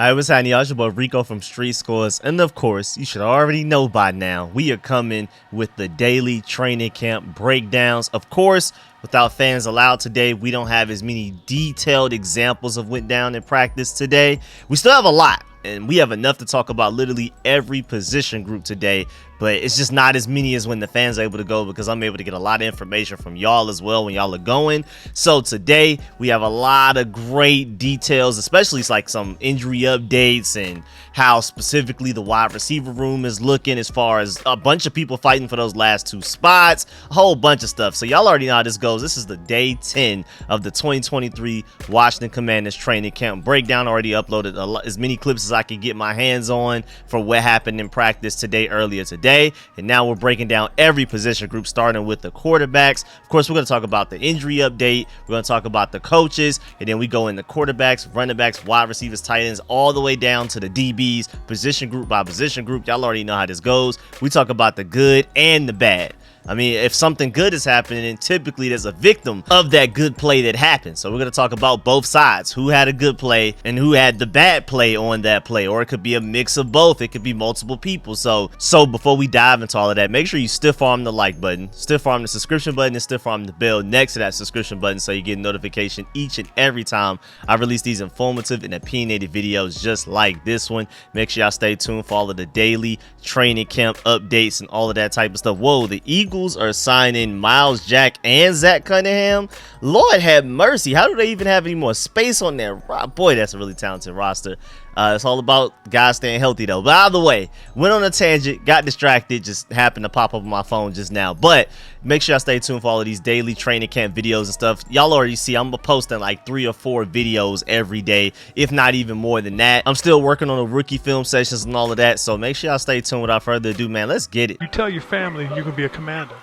Hi, what's happening, y'all? It's your boy Rico from Street Scores, and of course, you should already know by now, we are coming with the daily training camp breakdowns. Of course, without fans allowed today, we don't have as many detailed examples of what went down in practice today. We still have a lot, and we have enough to talk about literally every position group today, but it's just not as many as when the fans are able to go, because I'm able to get a lot of information from y'all as well when y'all are going. So today we have a lot of great details, especially like some injury updates and how specifically the wide receiver room is looking, as far as a bunch of people fighting for those last two spots, a whole bunch of stuff. So y'all already know how this goes. This is the day 10 of the 2023 Washington Commanders training camp breakdown. Already uploaded as many clips as I could get my hands on for what happened in practice earlier today. And now we're breaking down every position group, starting with the quarterbacks. Of course, we're going to talk about the injury update. We're going to talk about the coaches, and then we go into quarterbacks, running backs, wide receivers, tight ends, all the way down to the DBs, position group by position group. Y'all already know how this goes. We talk about the good and the bad. I mean, if something good is happening, typically there's a victim of that good play that happened. So we're going to talk about both sides, who had a good play and who had the bad play on that play, or it could be a mix of both. It could be multiple people. So before we dive into all of that, make sure you stiff arm the like button, stiff arm the subscription button, and stiff arm the bell next to that subscription button so you get notification each and every time I release these informative and opinionated videos just like this one. Make sure y'all stay tuned for all of the daily training camp updates and all of that type of stuff. Whoa, the Eagles are signing Miles Jack and Zach Cunningham. Lord have mercy, how do they even have any more space on there? Boy, that's a really talented roster. It's all about guys staying healthy though. But either way, went on a tangent, got distracted, just happened to pop up on my phone just now. But make sure y'all stay tuned for all of these daily training camp videos and stuff. Y'all already see I'm posting like 3 or 4 videos every day, if not even more than that. I'm still working on the rookie film sessions and all of that, so make sure y'all stay tuned. Without further ado, man, let's get it. You tell your family you're gonna be a commander.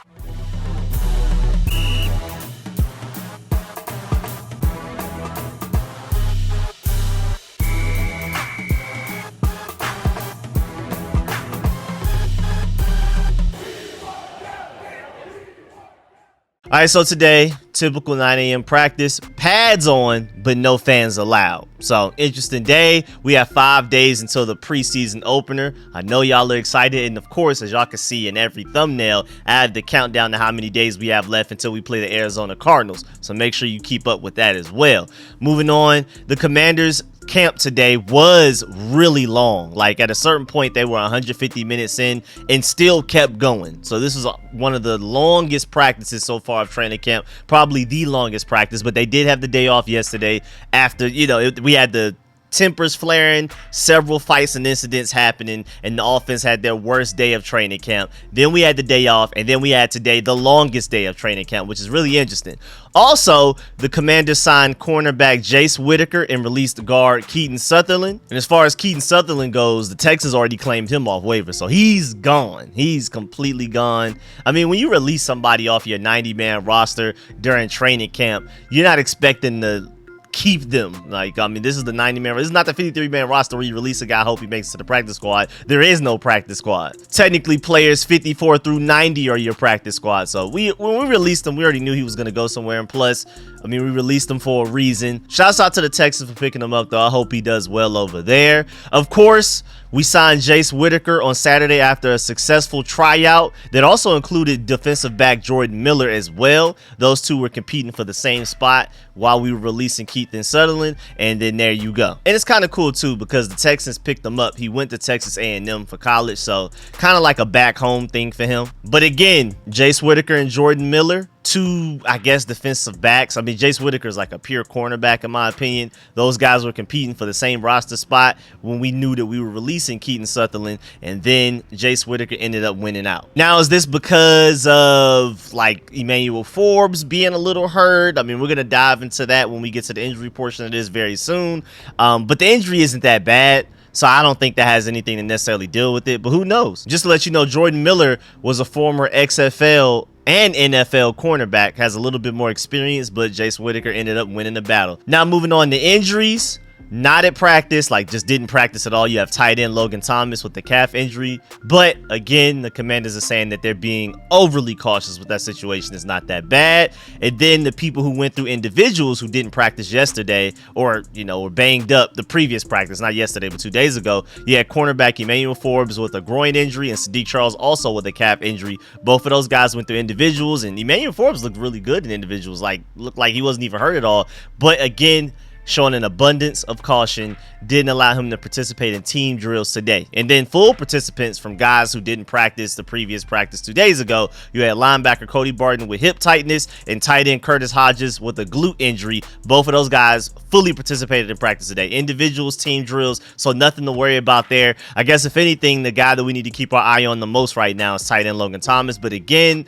All right, so today, typical 9 a.m. practice, pads on, but no fans allowed. So interesting day. We have 5 days until the preseason opener. I know y'all are excited, and of course, as y'all can see in every thumbnail, I have the countdown to how many days we have left until we play the Arizona Cardinals. So make sure you keep up with that as well. Moving on, the Commanders camp today was really long. Like at a certain point they were 150 minutes in and still kept going. So this is one of the longest practices so far of training camp, probably the longest practice. But they did have the day off yesterday after, you know, we had the tempers flaring, several fights and incidents happening, and the offense had their worst day of training camp. Then we had the day off, and then we had today the longest day of training camp, which is really interesting. Also, the Commanders signed cornerback Jace Whitaker and released guard Keaton Sutherland. And as far as Keaton Sutherland goes, the Texans already claimed him off waivers, so he's gone. He's completely gone. I mean, when you release somebody off your 90-man roster during training camp, you're not expecting to keep them. Like, I mean, this is the 90-man. This is not the 53-man roster where you release a guy, hope he makes it to the practice squad. There is no practice squad. Technically, players 54 through 90 are your practice squad. So when we released him, we already knew he was going to go somewhere. And plus, I mean, we released him for a reason. Shouts out to the Texans for picking him up, though. I hope he does well over there. Of course, we signed Jace Whitaker on Saturday after a successful tryout that also included defensive back Jordan Miller as well. Those two were competing for the same spot while we were releasing Keaton Sutherland, and then there you go. And it's kind of cool too because the Texans picked him up. He went to Texas A&M for college, so kind of like a back home thing for him. But again, Jace Whitaker and Jordan Miller, two, I guess, defensive backs. I mean, Jace Whitaker is like a pure cornerback in my opinion. Those guys were competing for the same roster spot when we knew that we were releasing Keaton Sutherland, and then Jace Whitaker ended up winning out. Now, is this because of like Emmanuel Forbes being a little hurt? I mean, we're going to dive into that when we get to the injury portion of this very soon. But the injury isn't that bad, so I don't think that has anything to necessarily deal with it, but who knows? Just to let you know, Jordan Miller was a former XFL and NFL cornerback, has a little bit more experience, but Jace Whitaker ended up winning the battle. Now moving on to injuries. not at practice, like just didn't practice at all. You have tight end Logan Thomas with the calf injury. But again, the Commanders are saying that they're being overly cautious with that situation. It's not that bad. And then the people who went through individuals who didn't practice yesterday or, were banged up the previous practice, not yesterday, but 2 days ago. You had cornerback Emmanuel Forbes with a groin injury and Sadiq Charles also with a calf injury. Both of those guys went through individuals, and Emmanuel Forbes looked really good in individuals, looked like he wasn't even hurt at all. But again, showing an abundance of caution, didn't allow him to participate in team drills today. And then full participants from guys who didn't practice the previous practice 2 days ago. You had linebacker Cody Barton with hip tightness and tight end Curtis Hodges with a glute injury. Both of those guys fully participated in practice today. Individuals, team drills, so nothing to worry about there. I guess if anything, the guy that we need to keep our eye on the most right now is tight end Logan Thomas. But again,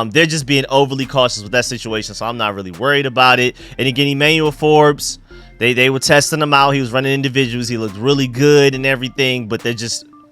they're just being overly cautious with that situation, so I'm not really worried about it. And again, Emmanuel Forbes, They were testing him out. He was running individuals. He looked really good and everything, but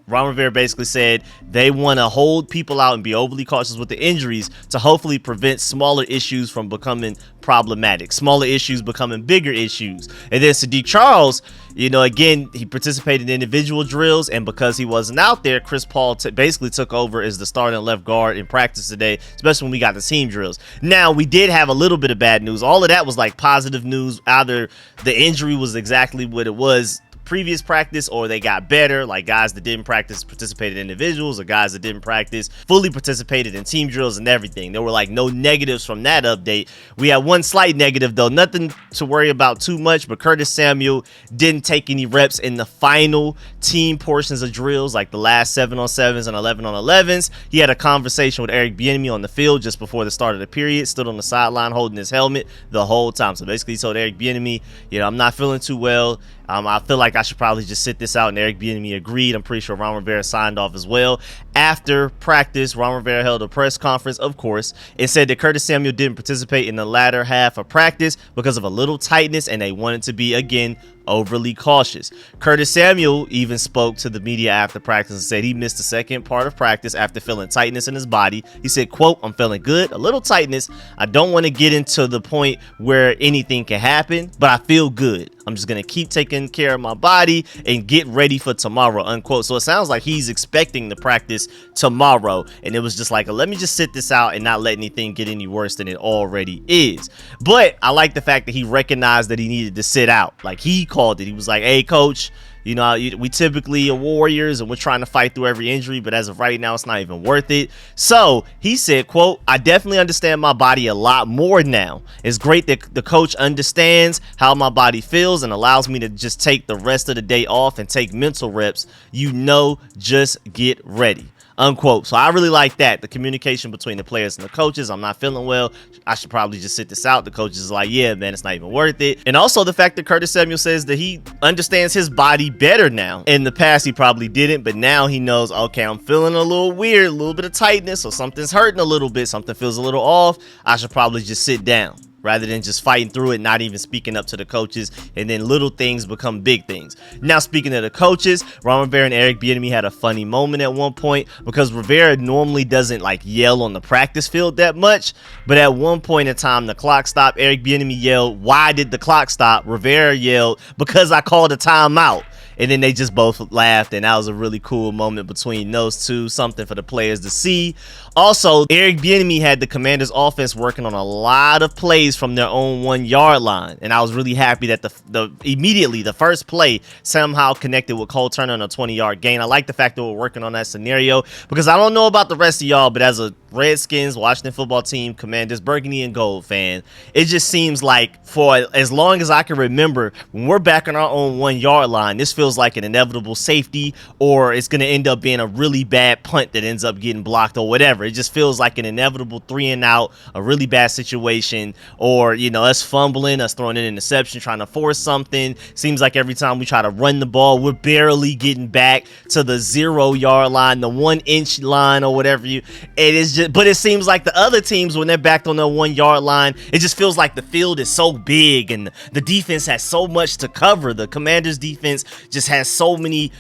Ron Rivera basically said they want to hold people out and be overly cautious with the injuries to hopefully prevent smaller issues from becoming problematic, smaller issues becoming bigger issues. And then Sadiq Charles, again, he participated in individual drills, and because he wasn't out there, Chris Paul basically took over as the starting left guard in practice today, especially when we got the team drills. Now, we did have a little bit of bad news. All of that was like positive news. Either the injury was exactly what it was previous practice, or they got better, like guys that didn't practice participated in individuals, or guys that didn't practice fully participated in team drills and everything. There were like no negatives from that update. We had one slight negative though, nothing to worry about too much, but Curtis Samuel didn't take any reps in the final team portions of drills, like the last 7-on-7s and 11-on-11s. He had a conversation with Eric Bieniemy on the field just before the start of the period, stood on the sideline holding his helmet the whole time. So basically he told Eric Bieniemy, I'm not feeling too well. I feel like I should probably just sit this out, and Eric Bieniemy agreed. I'm pretty sure Ron Rivera signed off as well. After practice, Ron Rivera held a press conference, of course, and said that Curtis Samuel didn't participate in the latter half of practice because of a little tightness, and they wanted to be, again, overly cautious. Curtis Samuel even spoke to the media after practice and said he missed the second part of practice after feeling tightness in his body. He said, quote, "I'm feeling good, a little tightness. I don't want to get into the point where anything can happen, but I feel good. I'm just going to keep taking care of my body and get ready for tomorrow," unquote. So it sounds like he's expecting the practice tomorrow, and it was just like, let me just sit this out and not let anything get any worse than it already is. But I like the fact that he recognized that he needed to sit out. Like, he called it. He was like, "Hey, coach, we typically are warriors and we're trying to fight through every injury, but as of right now, it's not even worth it." So he said, quote, "I definitely understand my body a lot more now. It's great that the coach understands how my body feels and allows me to just take the rest of the day off and take mental reps. Just get ready," unquote. So I really like that, the communication between the players and the coaches. "I'm not feeling well. I should probably just sit this out." The coach is like, "Yeah, man, it's not even worth it." And also the fact that Curtis Samuel says that he understands his body better now. In the past, he probably didn't, but now he knows, okay, I'm feeling a little weird, a little bit of tightness, or something's hurting a little bit, something feels a little off. I should probably just sit down, rather than just fighting through it, not even speaking up to the coaches, and then little things become big things. Now, speaking of the coaches, Ron Rivera and Eric Bieniemy had a funny moment at one point, because Rivera normally doesn't yell on the practice field that much, but at one point in time, the clock stopped. Eric Bieniemy yelled, "Why did the clock stop?" Rivera yelled, "Because I called a timeout." And then they just both laughed, and that was a really cool moment between those two, something for the players to see. Also, Eric Bieniemy had the Commanders offense working on a lot of plays from their own 1-yard line, and I was really happy that immediately the first play somehow connected with Cole Turner on a 20-yard gain. I like the fact that we're working on that scenario, because I don't know about the rest of y'all, but as a Redskins, Washington football team, Commanders, burgundy and gold fan, it just seems like for as long as I can remember, when we're back on our own 1-yard line, this feels like an inevitable safety, or it's going to end up being a really bad punt that ends up getting blocked or whatever. It just feels like an inevitable 3-and-out, a really bad situation, or, us fumbling, us throwing an interception, trying to force something. Seems like every time we try to run the ball, we're barely getting back to the 0-yard line, the 1-inch line, or whatever it is. But it seems like the other teams, when they're back on their 1-yard line, it just feels like the field is so big and the defense has so much to cover. The Commanders defense just has so many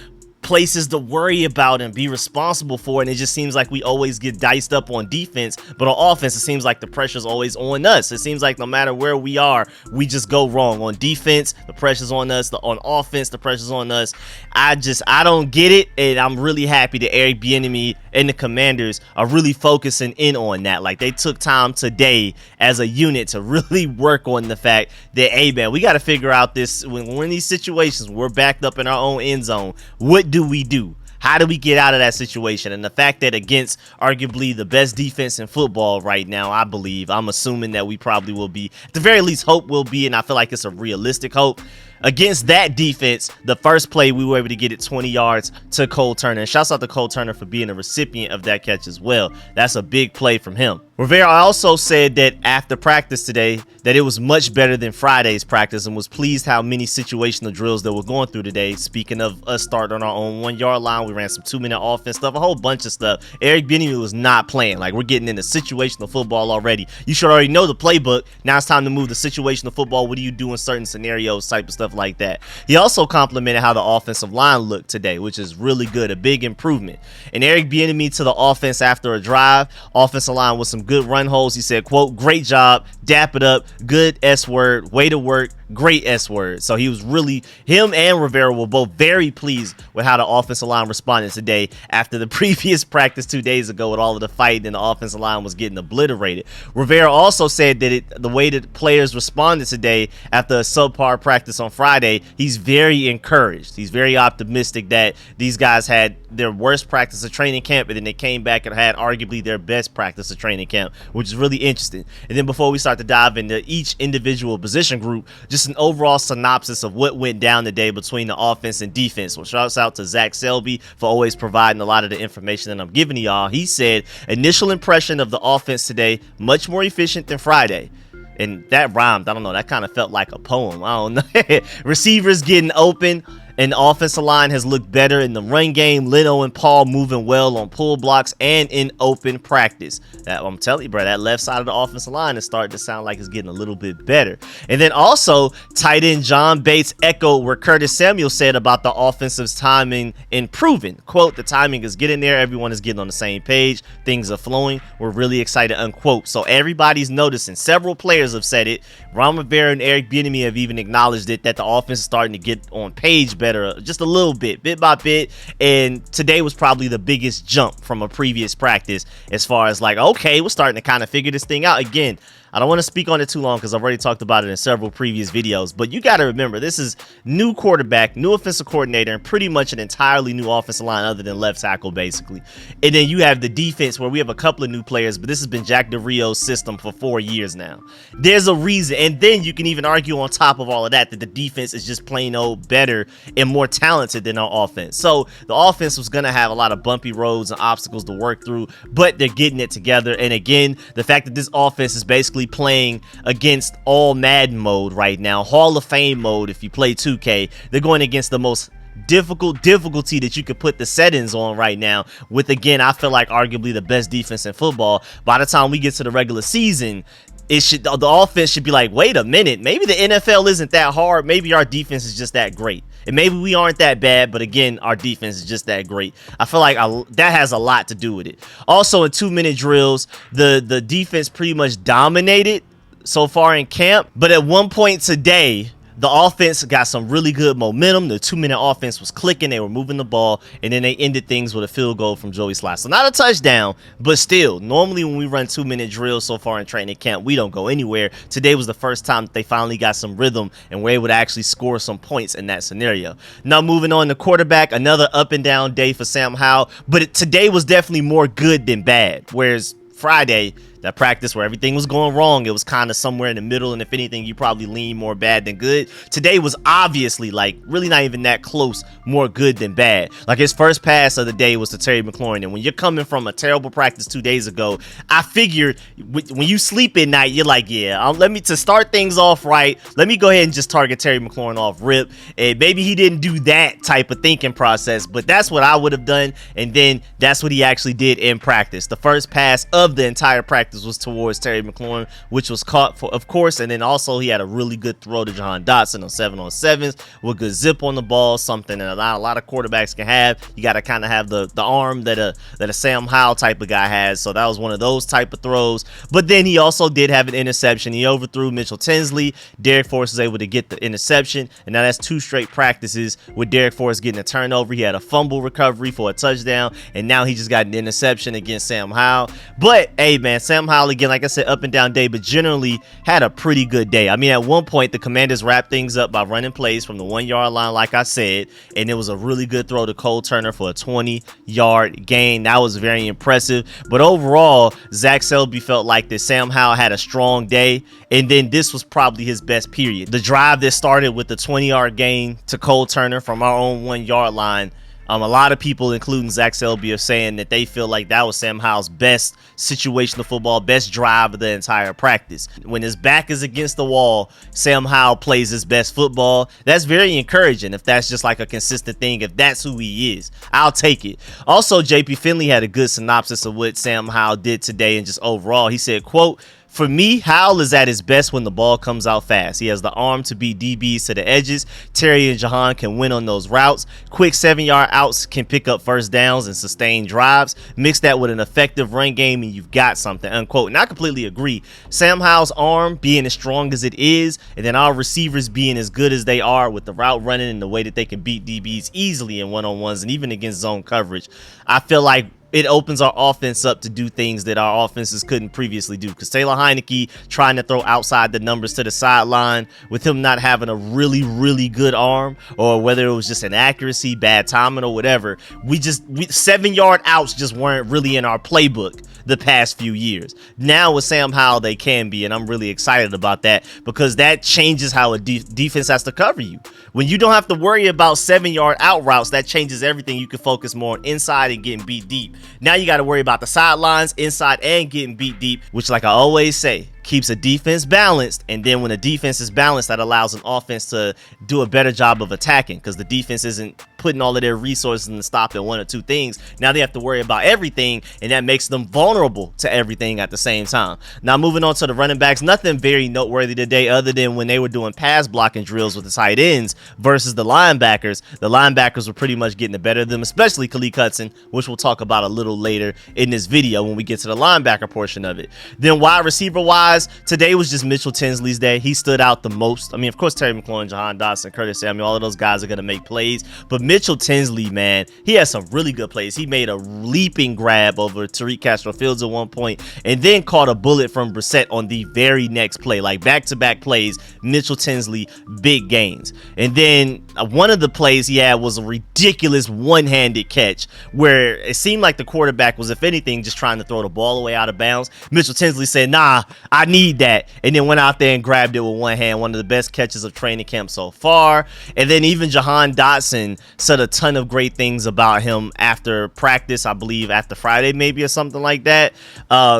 places to worry about and be responsible for, and it just seems like we always get diced up on defense, but on offense it seems like the pressure's always on us. It seems like no matter where we are, we just go wrong. On defense, the pressure's on us. On offense, the pressure's on us. I don't get it, and I'm really happy that Eric Bieniemy and the Commanders are really focusing in on that. Like, they took time today as a unit to really work on the fact that, hey man, we got to figure out this when we're in these situations, we're backed up in our own end zone. What do we do? How do we get out of that situation? And the fact that against arguably the best defense in football right now, I'm assuming that we probably will be, at the very least, hope will be, and I feel like it's a realistic hope. Against that defense, the first play, we were able to get it 20 yards to Cole Turner. And shouts out to Cole Turner for being a recipient of that catch as well. That's a big play from him. Rivera also said that after practice today, that it was much better than Friday's practice, and was pleased how many situational drills that we're going through today. Speaking of us starting on our own 1 yard line, we ran some 2-minute offense stuff, a whole bunch of stuff. Eric Bieniemy was not playing. Like, we're getting into situational football already. You should already know the playbook. Now it's time to move to situational football. What do you do in certain scenarios, type of stuff like that. He also complimented how the offensive line looked today, which is really good, a big improvement. And Eric Bieniemy to the offense after a drive, offensive line with some good run holes. He said, quote, "Great job, dap it up, good S word, way to work, great S word." So he was really, him and Rivera were both very pleased with how the offensive line responded today after the previous practice 2 days ago with all of the fighting and the offensive line was getting obliterated. Rivera also said that the way that players responded today after a subpar practice on Friday, he's very encouraged. He's very optimistic that these guys had their worst practice of training camp, and then they came back and had arguably their best practice of training camp, which is really interesting. And then before we start to dive into each individual position group, just an overall synopsis of what went down today between the offense and defense. Well, shouts out to Zach Selby for always providing a lot of the information that I'm giving to y'all. He said, initial impression of the offense today, much more efficient than Friday. And that rhymed. I don't know. That kind of felt like a poem. I don't know. Receivers getting open. And the offensive line has looked better in the run game. Leno and Paul moving well on pull blocks and in open practice. I'm telling you, bro, that left side of the offensive line is starting to sound like it's getting a little bit better. And then also, tight end John Bates echoed where Curtis Samuel said about the offensive's timing improving. Quote, "The timing is getting there. Everyone is getting on the same page. Things are flowing. We're really excited," unquote. So everybody's noticing. Several players have said it. Ron Rivera and Eric Bieniemy have even acknowledged it, that the offense is starting to get on page better, just a little bit by bit. And today was probably the biggest jump from a previous practice as far as like, okay, we're starting to kind of figure this thing out. Again, I don't want to speak on it too long because I've already talked about it in several previous videos, but you got to remember, this is new quarterback, new offensive coordinator, and pretty much an entirely new offensive line other than left tackle, basically. And then you have the defense where we have a couple of new players, but this has been Jack Del Rio's system for 4 years now. There's a reason. And then you can even argue on top of all of that, that the defense is just plain old better and more talented than our offense. So the offense was going to have a lot of bumpy roads and obstacles to work through, but they're getting it together. And again, the fact that this offense is basically playing against all Madden mode right now, Hall of Fame mode if you play 2K, they're going against the most difficulty that you could put the settings on right now with, again, I feel like arguably the best defense in football. By the time we get to the regular season, the offense should be like, wait a minute, maybe the NFL isn't that hard, maybe our defense is just that great, and maybe we aren't that bad, but again, our defense is just that great. I feel like that has a lot to do with it. Also, in 2-minute drills, the defense pretty much dominated so far in camp, but at one point today, the offense got some really good momentum. The 2-minute offense was clicking. They were moving the ball, and then they ended things with a field goal from Joey Slye. So not a touchdown, but still, normally when we run 2-minute drills so far in training camp, we don't go anywhere. Today was the first time that they finally got some rhythm and were able to actually score some points in that scenario. Now moving on to quarterback, another up and down day for Sam Howell, but today was definitely more good than bad, whereas Friday, that practice where everything was going wrong, it was kind of somewhere in the middle, and if anything, you probably lean more bad than good. Today was obviously like really not even that close, more good than bad. Like his first pass of the day was to Terry McLaurin, and when you're coming from a terrible practice 2 days ago, I figured when you sleep at night, you're like, yeah, to start things off right, let me go ahead and just target Terry McLaurin off rip. And maybe he didn't do that type of thinking process, but that's what I would have done, and then that's what he actually did in practice. The first pass of the entire practice practice was towards Terry McLaurin, which was caught for, of course. And then also he had a really good throw to Jahan Dotson on 7-on-7s with good zip on the ball, something that a lot of quarterbacks can have. You got to kind of have the arm that a Sam Howell type of guy has. So that was one of those type of throws. But then he also did have an interception. He overthrew Mitchell Tinsley. Derek Forrest was able to get the interception, and now that's 2 straight practices with Derek Forrest getting a turnover. He had a fumble recovery for a touchdown, and now he just got an interception against Sam Howell. But hey, man, Sam Howell, again, like I said, up and down day, but generally had a pretty good day. I mean, at one point, the Commanders wrapped things up by running plays from the 1-yard line, like I said, and it was a really good throw to Cole Turner for a 20-yard gain. That was very impressive. But overall, Zach Selby felt like that Sam Howell had a strong day, and then this was probably his best period. The drive that started with the 20-yard gain to Cole Turner from our own 1-yard line. A lot of people, including Zach Selby, are saying that they feel like that was Sam Howell's best situational football, best drive of the entire practice. When his back is against the wall, Sam Howell plays his best football. That's very encouraging if that's just like a consistent thing, if that's who he is. I'll take it. Also, JP Finley had a good synopsis of what Sam Howell did today and just overall. He said, quote, "For me, Howell is at his best when the ball comes out fast. He has the arm to beat DBs to the edges. Terry and Jahan can win on those routes. Quick 7-yard outs can pick up first downs and sustain drives. Mix that with an effective run game and you've got something," unquote. And I completely agree. Sam Howell's arm being as strong as it is, and then our receivers being as good as they are with the route running and the way that they can beat DBs easily in one-on-ones and even against zone coverage, I feel like it opens our offense up to do things that our offenses couldn't previously do. Because Taylor Heineke trying to throw outside the numbers to the sideline with him not having a really, really good arm, or whether it was just inaccuracy, bad timing, or whatever, we 7-yard outs just weren't really in our playbook the past few years. Now with Sam Howell, they can be, and I'm really excited about that because that changes how a defense has to cover you. When you don't have to worry about 7-yard out routes, that changes everything. You can focus more on inside and getting beat deep. Now you got to worry about the sidelines, inside, and getting beat deep, which, like I always say, keeps a defense balanced. And then when a defense is balanced, that allows an offense to do a better job of attacking because the defense isn't putting all of their resources in to stop at 1 or 2 things. Now they have to worry about everything, and that makes them vulnerable to everything at the same time. Now moving on to the running backs, nothing very noteworthy today other than when they were doing pass blocking drills with the tight ends versus the linebackers. The linebackers were pretty much getting the better of them, especially Khalid Hudson, which we'll talk about a little later in this video when we get to the linebacker portion of it. Then wide receiver wise, today was just Mitchell Tinsley's day. He stood out the most. I mean, of course, Terry McLaurin, Jahan Dotson, Curtis Samuel, all of those guys are going to make plays, but Mitchell Tinsley, man, he had some really good plays. He made a leaping grab over Tariq Castro-Fields at one point and then caught a bullet from Brissett on the very next play. Like back-to-back plays, Mitchell Tinsley, big gains. And then one of the plays he had was a ridiculous one-handed catch where it seemed like the quarterback was, if anything, just trying to throw the ball away out of bounds. Mitchell Tinsley said, "Nah, I need that," and then went out there and grabbed it with one hand. One of the best catches of training camp so far. And then even Jahan Dotson said a ton of great things about him after practice, I believe after Friday maybe or something like that.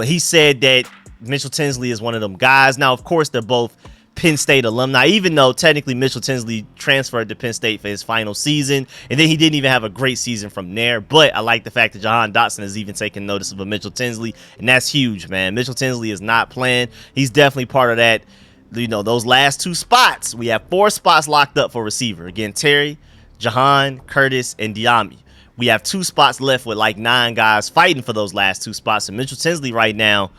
He said that Mitchell Tinsley is one of them guys. Now, of course, they're both Penn State alumni, even though technically Mitchell Tinsley transferred to Penn State for his final season, and then he didn't even have a great season from there. But I like the fact that Jahan Dotson has even taken notice of a Mitchell Tinsley, and that's huge, man. Mitchell Tinsley is not playing. He's definitely part of that, those last 2 spots. We have 4 spots locked up for receiver. Again, Terry, Jahan, Curtis, and Diami. We have 2 spots left with like 9 guys fighting for those last 2 spots. And Mitchell Tinsley right now,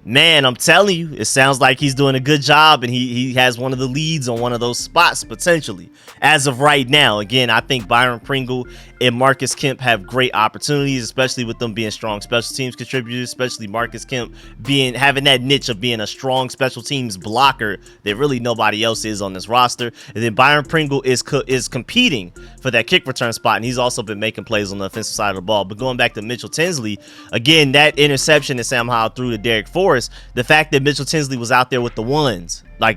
man, I'm telling you, it sounds like he's doing a good job, and he has one of the leads on one of those spots potentially as of right now. Again, I think Byron Pringle and Marcus Kemp have great opportunities, especially with them being strong special teams contributors, especially Marcus Kemp having that niche of being a strong special teams blocker that really nobody else is on this roster. And then Byron Pringle is competing for that kick return spot, and he's also been making plays on the offensive side of the ball. But going back to Mitchell Tinsley, again, that interception that Sam Howell threw to Derek Forrest, the fact that Mitchell Tinsley was out there with the ones, I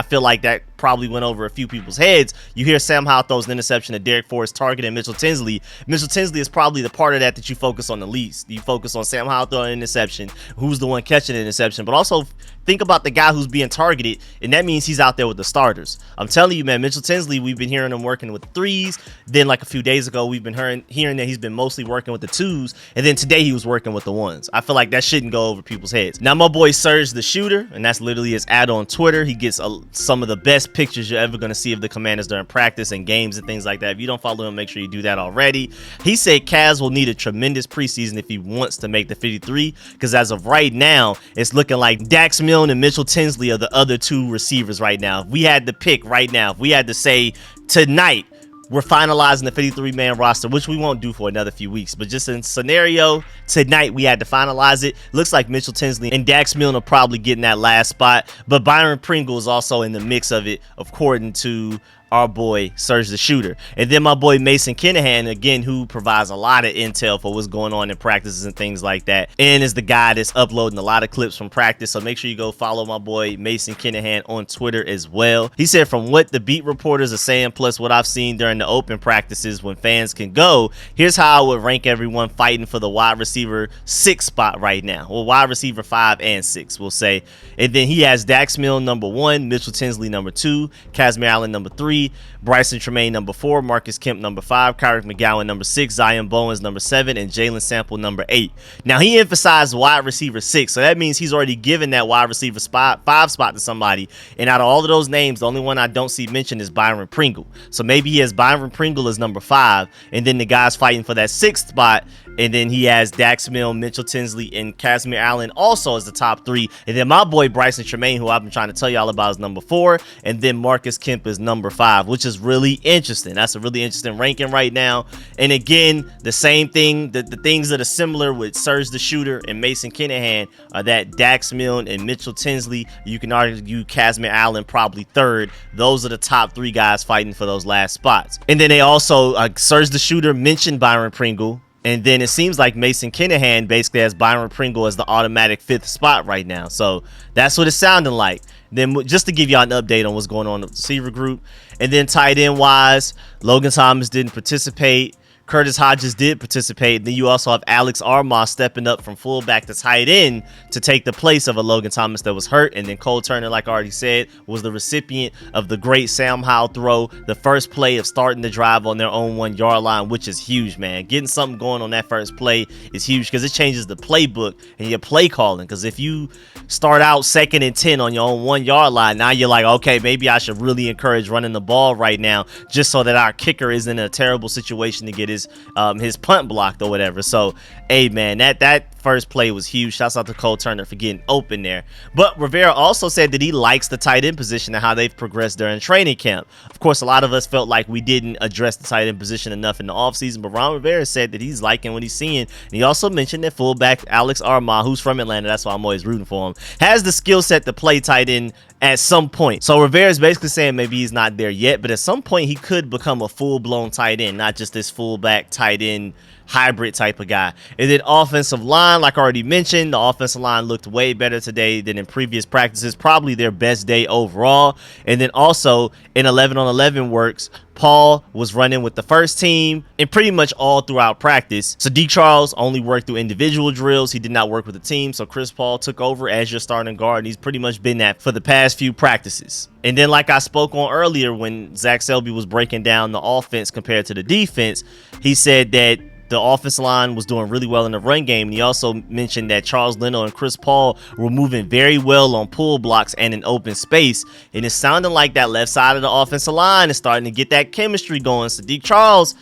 feel like that probably went over a few people's heads. You hear Sam Howell throws an interception to Derek Forrest targeting Mitchell Tinsley. Mitchell Tinsley is probably the part of that you focus on the least. You focus on Sam Howell throwing an interception, who's the one catching the interception, but also think about the guy who's being targeted, and that means he's out there with the starters. I'm telling you, man, Mitchell Tinsley, we've been hearing him working with threes. Then like a few days ago, we've been hearing that he's been mostly working with the twos, and then today he was working with the ones. I feel like that shouldn't go over people's heads. Now, my boy Surge the Shooter, and that's literally his ad on Twitter. He gets some of the best pictures you're ever going to see of the Commanders during practice and games and things like that. If you don't follow him, make sure you do that already. He said Kaz will need a tremendous preseason if he wants to make the 53, because as of right now, it's looking like Dax Milne and Mitchell Tinsley are the other two receivers right now. If we had to pick right now, if we had to say tonight, we're finalizing the 53-man roster, which we won't do for another few weeks, but just in scenario tonight, we had to finalize it. Looks like Mitchell Tinsley and Dax Milne are probably getting that last spot, but Byron Pringle is also in the mix of it, according to our boy Surge the Shooter. And then my boy Mason Kinahan, again, who provides a lot of intel for what's going on in practices and things like that, and is the guy that's uploading a lot of clips from practice. So make sure you go follow my boy Mason Kinahan on Twitter as well. He said, from what the beat reporters are saying, plus what I've seen during the open practices when fans can go, here's how I would rank everyone fighting for the wide receiver 6 spot right now. Well, wide receiver 5 and 6, we'll say. And then he has Dax Milne number 1, Mitchell Tinsley number 2, Kazmir Allen number 3, Bryson Tremaine number 4, Marcus Kemp number 5, Kyrick McGowan number 6, Zion Bowens number 7, and Jalen Sample number 8. Now, he emphasized wide receiver 6, so that means he's already given that wide receiver 5 spot to somebody. And out of all of those names, the only one I don't see mentioned is Byron Pringle. So maybe he has Byron Pringle as number 5, and then the guys fighting for that 6th spot, and then he has Dax Milne, Mitchell Tinsley, and Kazmir Allen also as the top 3. And then my boy Bryson Tremaine, who I've been trying to tell y'all about, is number 4, and then Marcus Kemp is number 5, which is really interesting. That's a really interesting ranking right now. And again, the same thing, the things that are similar with Surge the Shooter and Mason Kinahan are that Dax Milne and Mitchell Tinsley, you can argue Kazmir Allen probably 3rd. Those are the top 3 guys fighting for those last spots. And then they also, Surge the Shooter mentioned Byron Pringle. And then it seems like Mason Kinahan basically has Byron Pringle as the automatic 5th spot right now. So that's what it's sounding like. Then just to give y'all an update on what's going on in the receiver group. And then tight end wise, Logan Thomas didn't participate. Curtis Hodges did participate. Then you also have Alex Armah stepping up from fullback to tight end to take the place of a Logan Thomas that was hurt. And then Cole Turner, like I already said, was the recipient of the great Sam Howell throw, the first play of starting the drive on their own 1-yard line, which is huge, man. Getting something going on that first play is huge because it changes the playbook and your play calling. Because if you start out 2nd and 10 on your own 1-yard line, now you're like, okay, maybe I should really encourage running the ball right now just so that our kicker is in a terrible situation to get his punt blocked or whatever. So, hey, man, that first play was huge. Shouts out to Cole Turner for getting open there. But Rivera also said that he likes the tight end position and how they've progressed during training camp. Of course, a lot of us felt like we didn't address the tight end position enough in the offseason, but Ron Rivera said that he's liking what he's seeing. And he also mentioned that fullback Alex Armah, who's from Atlanta, that's why I'm always rooting for him, has the skill set to play tight end at some point. So Rivera is basically saying maybe he's not there yet, but at some point he could become a full-blown tight end, not just this fullback tight end hybrid type of guy. And then offensive line, like I already mentioned, the offensive line looked way better today than in previous practices, probably their best day overall. And then also in 11-on-11 works, Paul was running with the first team and pretty much all throughout practice. Sadiq Charles only worked through individual drills. He did not work with the team. So Chris Paul took over as your starting guard, and he's pretty much been that for the past few practices. And then like I spoke on earlier when Zach Selby was breaking down the offense compared to the defense, he said that the offensive line was doing really well in the run game. And he also mentioned that Charles Leno and Chris Paul were moving very well on pull blocks and in open space. And it sounded like that left side of the offensive line is starting to get that chemistry going. Sadiq Charles,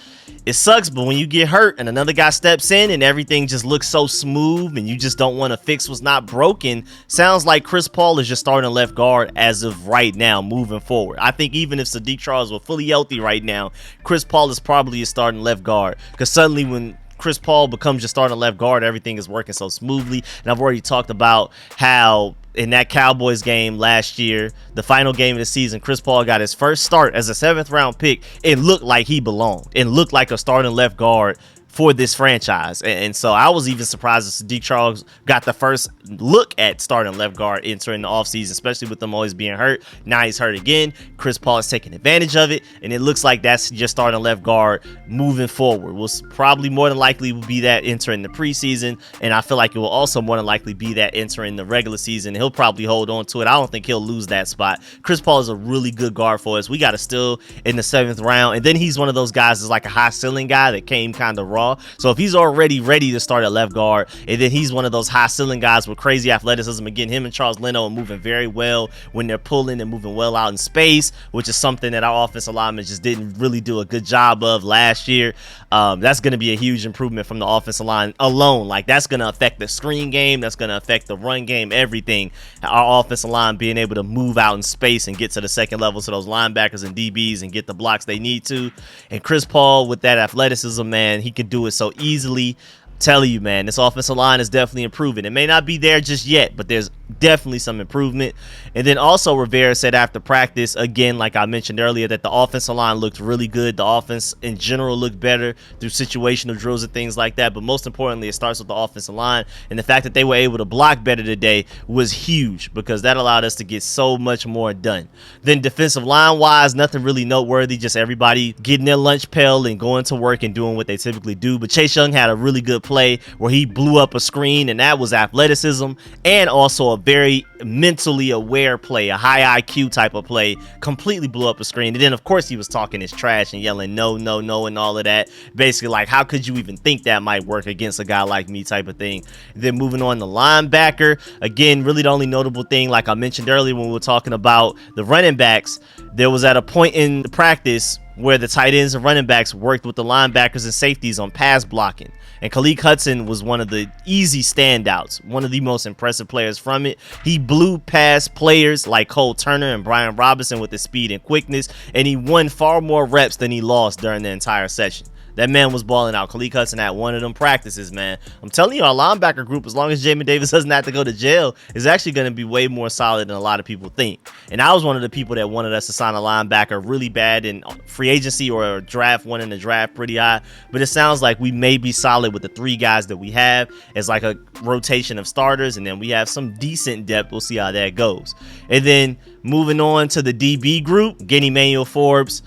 it sucks, but when you get hurt and another guy steps in and everything just looks so smooth and you just don't want to fix what's not broken, sounds like Chris Paul is just starting left guard as of right now moving forward. I think even if Sadiq Charles were fully healthy right now, Chris Paul is probably a starting left guard, because suddenly when Chris Paul becomes your starting left guard, everything is working so smoothly. And I've already talked about how in that Cowboys game last year, the final game of the season, Chris Paul got his first start as a 7th round pick. It looked like he belonged and looked like a starting left guard for this franchise. And so I was even surprised that Sadiq Charles got the first look at starting left guard entering the offseason, especially with them always being hurt. Now he's hurt again. Chris Paul is taking advantage of it, and it looks like that's just starting left guard moving forward. Will probably more than likely will be that entering the preseason, and I feel like it will also more than likely be that entering the regular season. He'll probably hold on to it. I don't think he'll lose that spot. Chris Paul is a really good guard for us. We got a steal in the 7th round, and then he's one of those guys that's like a high ceiling guy that came kind of raw. So if he's already ready to start at left guard, and then he's one of those high ceiling guys with crazy athleticism, again, him and Charles Leno are moving very well when they're pulling and moving well out in space, which is something that our offensive linemen just didn't really do a good job of last year. That's going to be a huge improvement from the offensive line alone. Like, that's going to affect the screen game. That's going to affect the run game, everything. Our offensive line being able to move out in space and get to the second level to those linebackers and DBs and get the blocks they need to. And Chris Paul, with that athleticism, man, he can do it so easily. Telling you, man, this offensive line is definitely improving. It may not be there just yet, but there's definitely some improvement. And then also Rivera said after practice, again, like I mentioned earlier, that the offensive line looked really good. The offense in general looked better through situational drills and things like that. But most importantly, it starts with the offensive line. And the fact that they were able to block better today was huge, because that allowed us to get so much more done. Then defensive line wise, nothing really noteworthy, just everybody getting their lunch pail and going to work and doing what they typically do. But Chase Young had a really good play where he blew up a screen, and that was athleticism and also a very mentally aware play, a high IQ type of play. Completely blew up a screen. And then of course he was talking his trash and yelling no, no, no, and all of that. Basically, like, how could you even think that might work against a guy like me type of thing. Then moving on to linebacker, again, really the only notable thing, like I mentioned earlier when we were talking about the running backs, there was at a point in practice where the tight ends and running backs worked with the linebackers and safeties on pass blocking. And Khaleke Hudson was one of the easy standouts, one of the most impressive players from it. He blew past players like Cole Turner and Brian Robinson with his speed and quickness, and he won far more reps than he lost during the entire session. That man was balling out. Khaleke Hudson at one of them practices, man. I'm telling you, our linebacker group, as long as Jamin Davis doesn't have to go to jail, is actually going to be way more solid than a lot of people think. And I was one of the people that wanted us to sign a linebacker really bad in free agency or draft one in the draft pretty high. But it sounds like we may be solid with the 3 guys that we have as like a rotation of starters. And then we have some decent depth. We'll see how that goes. And then moving on to the DB group, getting Emmanuel Forbes.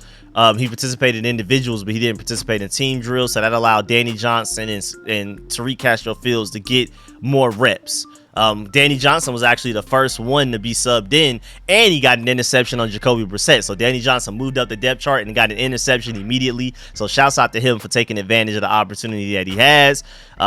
He participated in individuals, but he didn't participate in team drills, so that allowed Danny Johnson and Tariq Castro-Fields to get more reps. Danny Johnson was actually the first one to be subbed in, and he got an interception on Jacoby Brissett. So Danny Johnson moved up the depth chart and got an interception immediately. So shouts out to him for taking advantage of the opportunity that he has.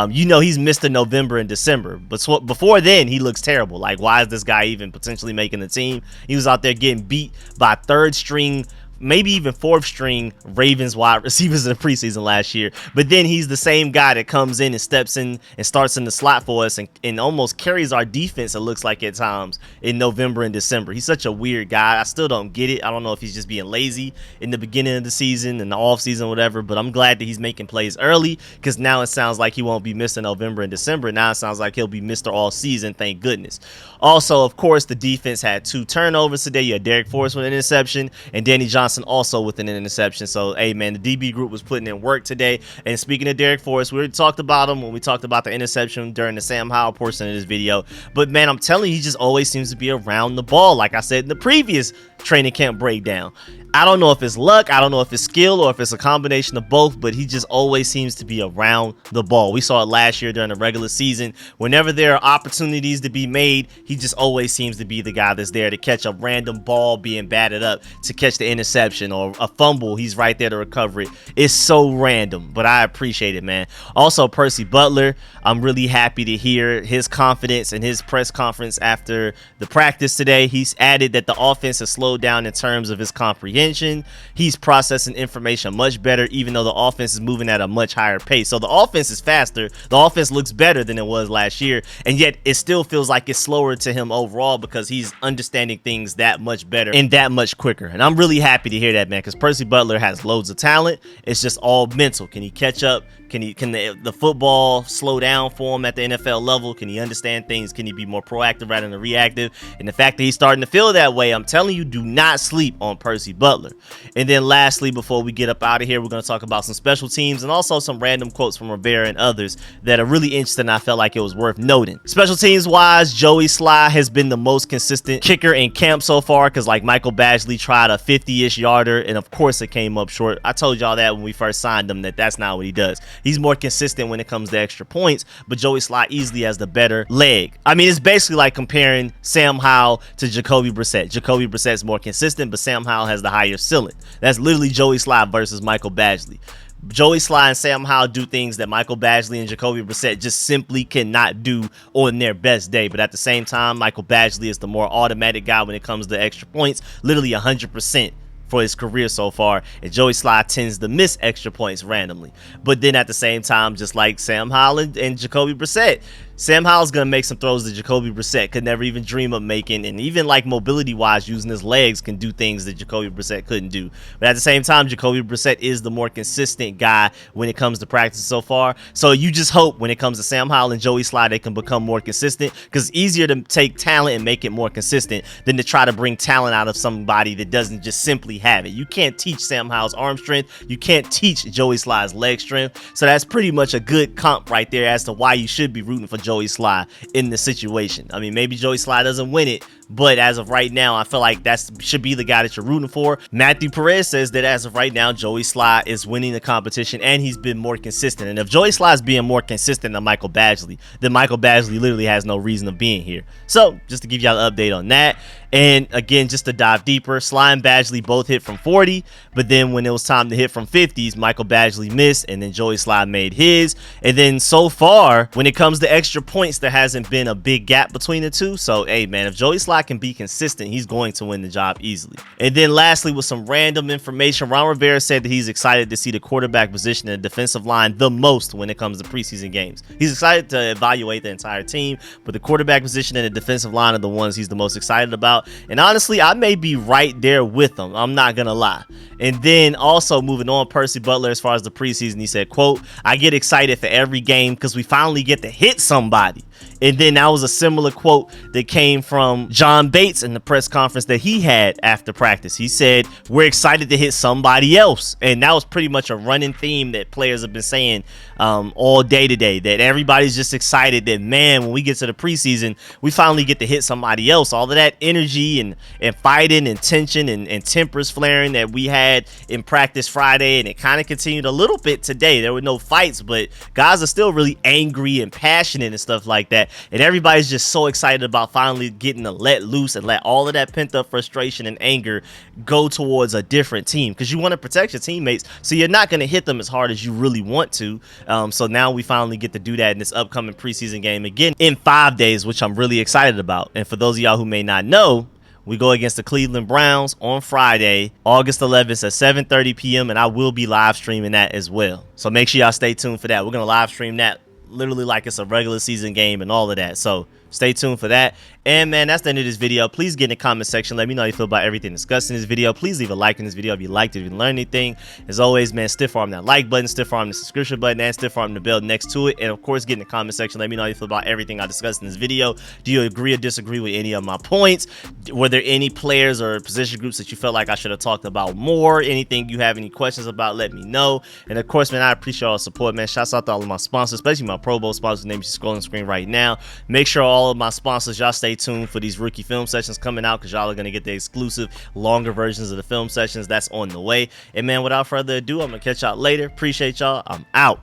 You know, he's Mr. November and December, but before then he looks terrible. Like, why is this guy even potentially making the team? He was out there getting beat by 3rd string, maybe even 4th string Ravens wide receivers in the preseason last year. But then he's the same guy that comes in and steps in and starts in the slot for us and almost carries our defense, it looks like at times, in November and December. He's such a weird guy. I still don't get it. I don't know if he's just being lazy in the beginning of the season and the off season, whatever, but I'm glad that he's making plays early, because now it sounds like he won't be missing November and December. Now it sounds like he'll be Mr. All Season, thank goodness. Also, of course, the defense had 2 turnovers today. You had Derek Forrest with an interception and Danny Johnson also with an interception. So, hey, man, the DB group was putting in work today. And speaking of Derek Forrest, we already talked about him when we talked about the interception during the Sam Howell portion of this video. But, man, I'm telling you, he just always seems to be around the ball, like I said in the previous training camp breakdown. I don't know if it's luck, I don't know if it's skill, or if it's a combination of both, but he just always seems to be around the ball. We saw it last year during the regular season. Whenever there are opportunities to be made, he just always seems to be the guy that's there to catch a random ball being batted up, to catch the interception, or a fumble. He's right there to recover it. It's so random, but I appreciate it, man. Also, Percy Butler, I'm really happy to hear his confidence in his press conference after the practice today. He's added that the offense has slowed down in terms of his comprehension. He's processing information much better, even though the offense is moving at a much higher pace. So the offense is faster. The offense looks better than it was last year, and yet it still feels like it's slower to him overall, because he's understanding things that much better and that much quicker. And I'm really happy to hear that, man, because Percy Butler has loads of talent. It's just all mental. Can he catch up? Can the football slow down for him at the NFL level? Can he understand things? Can he be more proactive rather than reactive? And the fact that he's starting to feel that way, I'm telling you, do not sleep on Percy Butler. Butler. And then lastly, before we get up out of here, we're going to talk about some special teams and also some random quotes from Rivera and others that are really interesting. I felt like it was worth noting. Special teams wise, Joey Sly has been the most consistent kicker in camp so far, because like Michael Badgley tried a 50-ish yarder and of course it came up short. I told y'all that when we first signed him, that's not what he does. He's more consistent when it comes to extra points, but Joey Sly easily has the better leg. I mean, it's basically like comparing Sam Howell to Jacoby Brissett. Jacoby Brissett's more consistent, but Sam Howell has the higher ceiling. That's literally Joey Sly versus Michael Badgley. Joey Sly and Sam Howell do things that Michael Badgley and Jacoby Brissett just simply cannot do on their best day. But at the same time, Michael Badgley is the more automatic guy when it comes to extra points, literally 100% for his career so far, and Joey Sly tends to miss extra points randomly. But then at the same time, just like Sam Howell and Jacoby Brissett, Sam Howell's going to make some throws that Jacoby Brissett could never even dream of making, and even like mobility-wise, using his legs can do things that Jacoby Brissett couldn't do. But at the same time, Jacoby Brissett is the more consistent guy when it comes to practice so far. So you just hope when it comes to Sam Howell and Joey Sly, they can become more consistent, because it's easier to take talent and make it more consistent than to try to bring talent out of somebody that doesn't just simply have it. You can't teach Sam Howell's arm strength. You can't teach Joey Sly's leg strength. So that's pretty much a good comp right there as to why you should be rooting for Joey Sly in the situation. I mean, maybe Joey Sly doesn't win it, but as of right now, I feel like that should be the guy that you're rooting for. Matthew Perez says that as of right now, Joey Sly is winning the competition and he's been more consistent. And if Joey Sly is being more consistent than Michael Badgley, then Michael Badgley literally has no reason of being here. So just to give y'all an update on that. And again, just to dive deeper, Sly and Badgley both hit from 40, but then when it was time to hit from 50s, Michael Badgley missed and then Joey Sly made his. And then so far, when it comes to extra points, there hasn't been a big gap between the two. So hey man, if Joey Sly can be consistent, he's going to win the job easily. And then lastly, with some random information, Ron Rivera said that he's excited to see the quarterback position and the defensive line the most when it comes to preseason games. He's excited to evaluate the entire team, but the quarterback position and the defensive line are the ones he's the most excited about. And honestly, I may be right there with him. I'm not gonna lie. And then also moving on, Percy Butler, as far as the preseason, he said, quote, "I get excited for every game because we finally get to hit somebody." And then that was a similar quote that came from John Bates in the press conference that he had after practice. He said, "We're excited to hit somebody else." And that was pretty much a running theme that players have been saying all day today, that everybody's just excited that, man, when we get to the preseason, we finally get to hit somebody else. All of that energy and fighting and tension and tempers flaring that we had in practice Friday, and it kind of continued a little bit today. There were no fights, but guys are still really angry and passionate and stuff like that. And everybody's just so excited about finally getting to let loose and let all of that pent up frustration and anger go towards a different team, because you want to protect your teammates, so you're not going to hit them as hard as you really want to. So now we finally get to do that in this upcoming preseason game again in 5 days, which I'm really excited about. And for those of y'all who may not know, we go against the Cleveland Browns on Friday, August 11th at 7:30 p.m. and I will be live streaming that as well. So make sure y'all stay tuned for that. We're going to live stream that literally like it's a regular season game and all of that. So stay tuned for that. And man, that's the end of this video. Please get in the comment section. Let me know how you feel about everything discussed in this video. Please leave a like in this video if you liked it, if you learned anything. As always, man, stiff arm that like button, stiff arm the subscription button, and stiff arm the bell next to it. And of course, get in the comment section. Let me know how you feel about everything I discussed in this video. Do you agree or disagree with any of my points? Were there any players or position groups that you felt like I should have talked about more? Anything you have any questions about, let me know. And of course, man, I appreciate all the support, man. Shouts out to all of my sponsors, especially my Pro Bowl sponsors, names you scrolling the screen right now. Make sure all of my sponsors, y'all stay tuned for these rookie film sessions coming out, because y'all are going to get the exclusive longer versions of the film sessions that's on the way. And man, without further ado, I'm gonna catch y'all later. Appreciate y'all. I'm out.